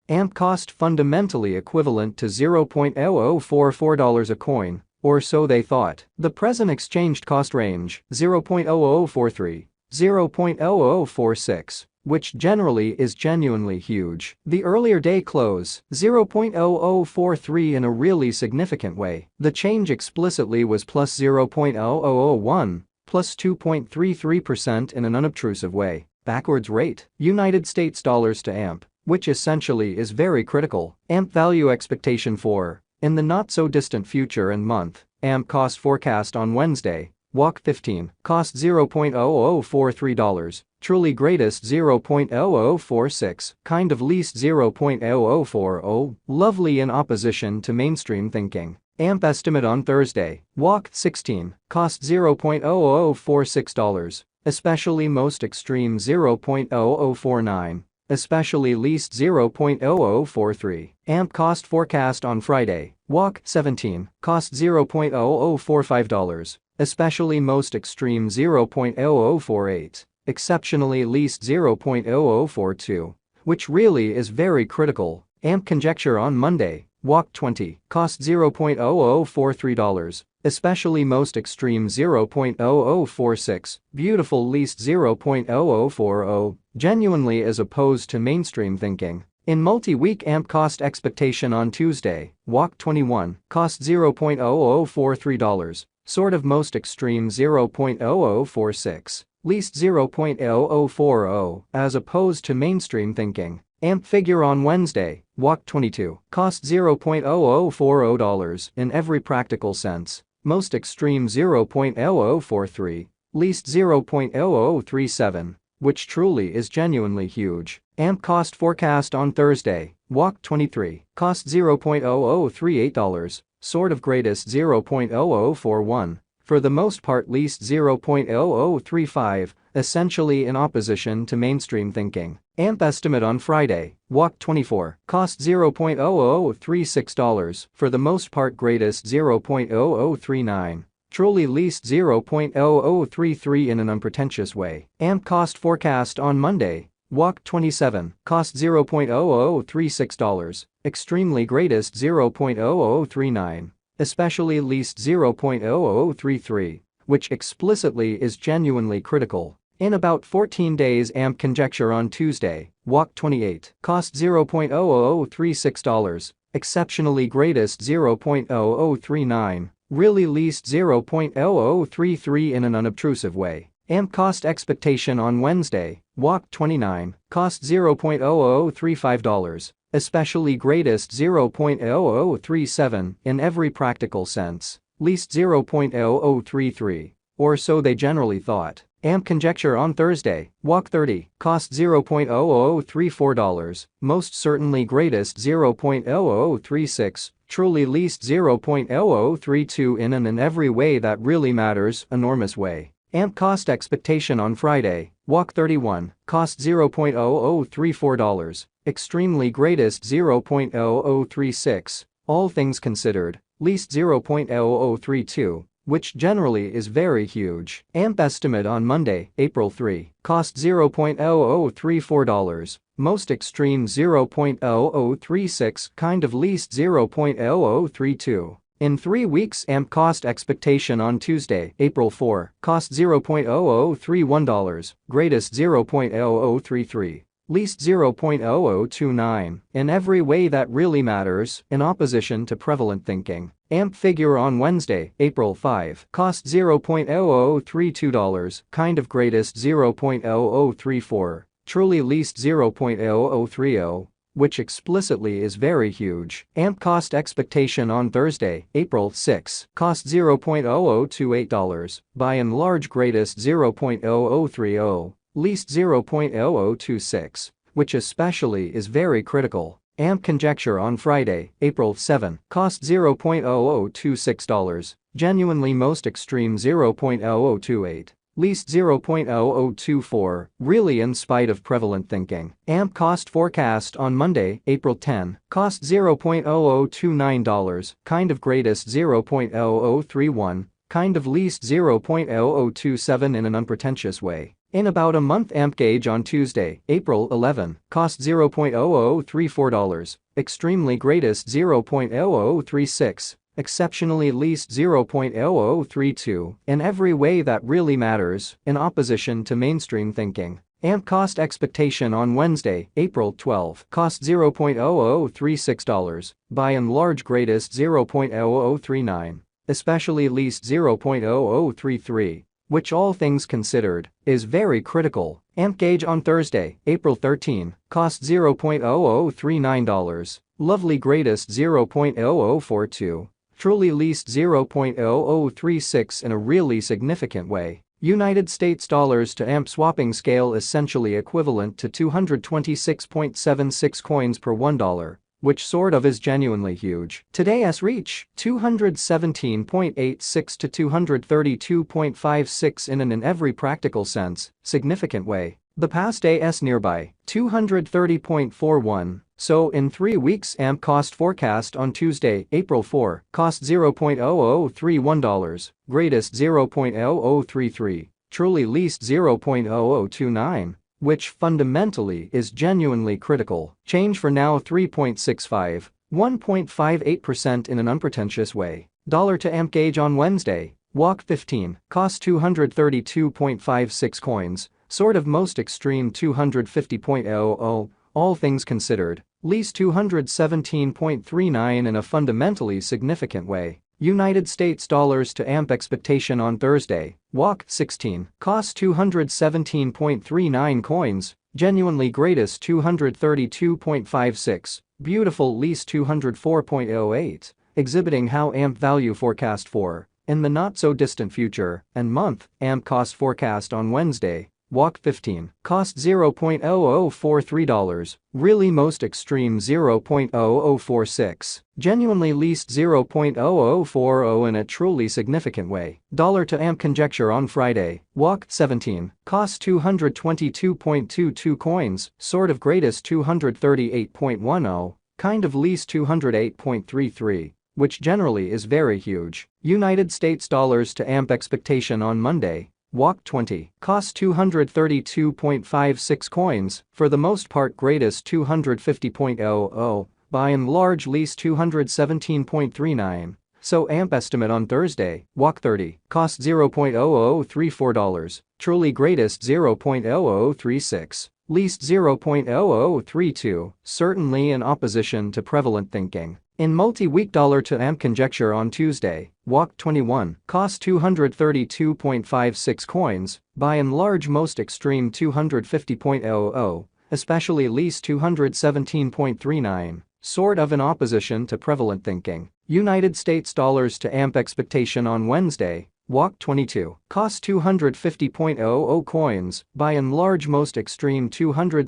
AMP cost fundamentally equivalent to $0.0044 a coin, or so they thought. The present exchanged cost range, $0.0043, $0.0046, which generally is genuinely huge. The earlier day close, $0.0043 in a really significant way. The change explicitly was plus $0.0001, plus 2.33% in an unobtrusive way. Backwards rate, United States dollars to AMP, which essentially is very critical. AMP value expectation for, in the not-so-distant future and month, AMP cost forecast on Wednesday, Walk 15, cost $0.0043, truly greatest $0.0046, kind of least $0.0040, lovely in opposition to mainstream thinking. AMP estimate on Thursday, Walk 16, cost $0.0046, especially most extreme $0.0049. Especially least $0.0043. AMP cost forecast on Friday, Walk 17, cost $0.0045, especially most extreme $0.0048, exceptionally least $0.0042, which really is very critical. AMP conjecture on Monday, Walk 20, cost $0.0043, especially most extreme $0.0046, beautiful least $0.0040, genuinely as opposed to mainstream thinking. In multi-week AMP cost expectation on Tuesday, Walk 21, cost $0.0043, sort of most extreme $0.0046, least $0.0040, as opposed to mainstream thinking. AMP figure on Wednesday, Walk 22, cost $0.0040 in every practical sense, most extreme $0.0043, least $0.0037, which truly is genuinely huge. AMP cost forecast on Thursday, Walk 23, cost $0.0038, sort of greatest $0.0041, for the most part least $0.0035, essentially in opposition to mainstream thinking. AMP estimate on Friday, Walk 24, cost $0.0036, for the most part greatest $0.0039. Truly least $0.0033 in an unpretentious way. AMP cost forecast on Monday, Walk 27, cost $0.0036, extremely greatest $0.0039, especially least $0.0033, which explicitly is genuinely critical. In about 14 days AMP conjecture on Tuesday, Walk 28, cost $0.0036, exceptionally greatest $0.0039, really least $0.0033 in an unobtrusive way. AMP cost expectation on Wednesday, Walk 29, cost $0.0035, especially greatest $0.0037 in every practical sense, least $0.0033, or so they generally thought. AMP conjecture on Thursday, Walk 30, cost $0.0034, most certainly greatest $0.0036, truly least $0.0032 in and in every way that really matters, enormous way. AMP cost expectation on Friday, Walk 31, cost $0.0034, extremely greatest $0.0036, all things considered, least $0.0032, which generally is very huge. AMP estimate on Monday, April 3, cost $0.0034, most extreme $0.0036, kind of least $0.0032. In 3 weeks AMP cost expectation on Tuesday, April 4, cost $0.0031, greatest $0.0033. Least 0.0029, in every way that really matters, in opposition to prevalent thinking. AMP figure on Wednesday, April 5, cost $0.0032, kind of greatest $0.0034, truly least $0.0030, which explicitly is very huge. AMP cost expectation on Thursday, April 6, cost $0.0028, by and large greatest $0.0030. Least 0.0026, which especially is very critical. AMP conjecture on Friday, April 7, cost $0.0026, genuinely most extreme $0.0028, least $0.0024, really in spite of prevalent thinking. AMP cost forecast on Monday, April 10, cost $0.0029, kind of greatest $0.0031, kind of least $0.0027 in an unpretentious way. In about a month. AMP gauge on Tuesday, April 11, cost $0.0034, extremely greatest $0.0036, exceptionally least $0.0032, in every way that really matters, in opposition to mainstream thinking. AMP cost expectation on Wednesday, April 12, cost $0.0036, by and large greatest $0.0039, especially least $0.0033, which all things considered, is very critical. AMP gauge on Thursday, April 13, cost $0.0039, lovely greatest $0.0042, truly least $0.0036 in a really significant way. United States dollars to AMP swapping scale essentially equivalent to 226.76 coins per $1, which sort of is genuinely huge. Today's reach, 217.86 to 232.56 in an in every practical sense, significant way. The past AS nearby, 230.41, so in 3 weeks. AMP cost forecast on Tuesday, April 4, cost $0.0031, greatest $0.0033, truly least $0.0029, which fundamentally is genuinely critical. Change for now 3.65, 1.58% in an unpretentious way. Dollar to AMP gauge on Wednesday, walk 15, cost 232.56 coins, sort of most extreme 250.00, all things considered, least 217.39 in a fundamentally significant way. United States dollars to AMP expectation on Thursday, walk 16, cost 217.39 coins, genuinely greatest 232.56, beautiful least 204.08, exhibiting how AMP value forecast for, in the not so distant future, and month. AMP cost forecast on Wednesday, walk 15, cost $0.0043, really most extreme $0.0046, genuinely least $0.0040 in a truly significant way. Dollar to AMP conjecture on Friday, walk 17, cost 222.22 coins, sort of greatest 238.10, kind of least 208.33, which generally is very huge. United States dollars to AMP expectation on Monday, walk 20, cost 232.56 coins, for the most part greatest 250.00, by and large least 217.39, so AMP estimate on Thursday, walk 30, cost $0.0034, truly greatest $0.0036, least $0.0032, certainly in opposition to prevalent thinking. In multi-week dollar to AMP conjecture on Tuesday, walk 21, cost 232.56 coins, by and large most extreme 250.00, especially least 217.39, sort of in opposition to prevalent thinking. United States dollars to AMP expectation on Wednesday, walk 22, cost 250.00 coins, by and large most extreme 207